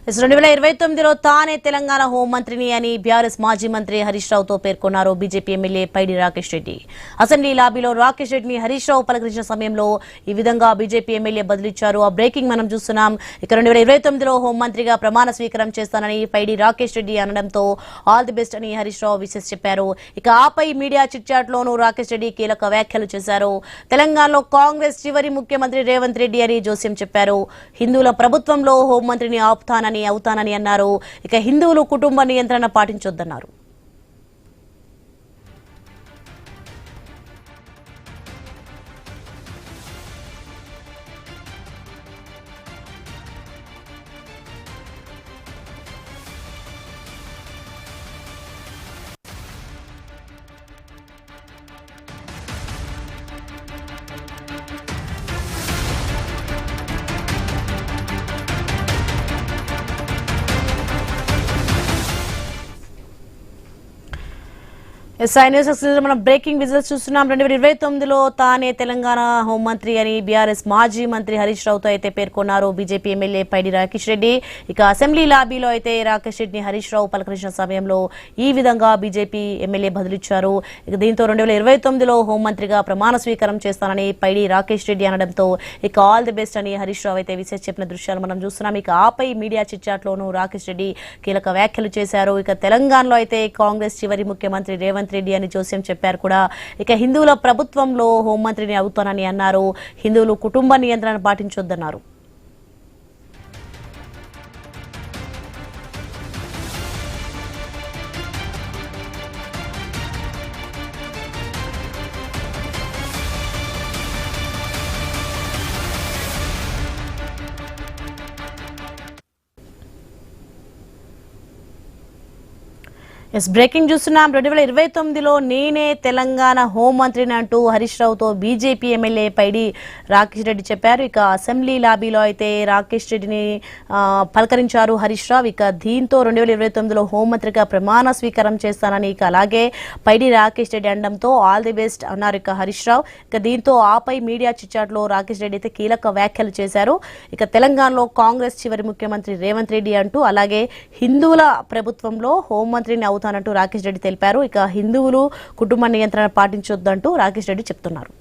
2029లో తానే తెలంగాణ హోంమంత్రిని అని బీఆర్ఎస్ మాజీ మంత్రి హరీష్ రావుతో పేర్కొన్నారు బీజేపీ ఎమ్మెల్యే పైడి రాకేష్ రెడ్డి. అసెంబ్లీ లాబీలో రాకేష్ రెడ్డిని హరీష్ రావు పలకరించిన సమయంలో ఈ విధంగా బీజేపీ ఎమ్మెల్యే బదిలిచ్చారు. ఆ బ్రేకింగ్ మనం చూస్తున్నాం. ఇక 2029లో హోంమంత్రిగా ప్రమాణ స్వీకారం చేస్తానని పైడి రాకేష్ రెడ్డి అనడంతో ఆల్ ది బెస్ట్ అని హరీష్ రావు విశేష్ చెప్పారు. ఇక ఆపై మీడియా చిట్ లోనూ రాకేష్ రెడ్డి కీలక వ్యాఖ్యలు చేశారు. తెలంగాణలో కాంగ్రెస్ చివరి ముఖ్యమంత్రి రేవంత్ రెడ్డి అని జోస్యం చెప్పారు. హిందువుల ప్రభుత్వంలో హోంమంత్రిని అవుతానని అన్నారు. ఇక హిందువులు కుటుంబ నియంత్రణ పాటించొద్దన్నారు. మనం బ్రేకింగ్ విజువల్స్ చూస్తున్నాం. 2029లో తానే తెలంగాణ హోంమంత్రి అని బీఆర్ఎస్ మాజీ మంత్రి హరీష్ రావుతో అయితే పేర్కొన్నారు బీజేపీ ఎమ్మెల్యే పైడి రాకేష్ రెడ్డి. ఇక అసెంబ్లీ లాబీలో అయితే రాకేష్ రెడ్డిని హరీష్ రావు పలకరించిన సమయంలో ఈ విధంగా బీజేపీ ఎమ్మెల్యే బదిలిచ్చారు. ఇక దీంతో 2029లో హోంమంత్రిగా ప్రమాణ స్వీకారం చేస్తానని పైడి రాకేష్ రెడ్డి అనడంతో ఇక ఆల్ ది బెస్ట్ అని హరీష్ రావు అయితే విశేష చెప్పిన దృశ్యాలు మనం చూస్తున్నాం. ఇక ఆపై మీడియా చిట్చాట్లోనూ రాకేష్ రెడ్డి కీలక వ్యాఖ్యలు చేశారు. ఇక తెలంగాణలో అయితే కాంగ్రెస్ చివరి ముఖ్యమంత్రి రేవంత్ రెడ్డి అని జోస్యం చెప్పారు కూడా. ఇక హిందువుల ప్రభుత్వంలో హోంమంత్రిని అవుతానని అన్నారు. హిందువులు కుటుంబ నియంత్రణ పాటించొద్దన్నారు. బ్రేకింగ్ చూస్తున్నాం. 2029లో నేనే తెలంగాణ హోంమంత్రిని అంటూ హరీష్ రావుతో బీజేపీ ఎమ్మెల్యే పైడి రాకేష్ రెడ్డి చెప్పారు. ఇక అసెంబ్లీ లాబీలో అయితే రాకేష్ రెడ్డిని పలకరించారు హరీష్ రావు. ఇక దీంతో 2029లో హోంమంత్రిగా ప్రమాణ స్వీకారం చేస్తానని ఇక అలాగే పైడి రాకేష్ రెడ్డి అనడంతో ఆల్ ది బెస్ట్ అన్నారు ఇక హరీష్ రావు. ఇక దీంతో ఆపై మీడియా చిట్చాట్లో రాకేష్ రెడ్డి అయితే కీలక వ్యాఖ్యలు చేశారు. ఇక తెలంగాణలో కాంగ్రెస్ చివరి ముఖ్యమంత్రి రేవంత్ రెడ్డి అంటూ అలాగే హిందువుల ప్రభుత్వంలో హోంమంత్రిని అవుతానంటూ రాకేష్ రెడ్డి తెలిపారు. ఇక హిందువులు కుటుంబ నియంత్రణ పాటించొద్దంటూ రాకేష్ రెడ్డి చెప్తున్నారు.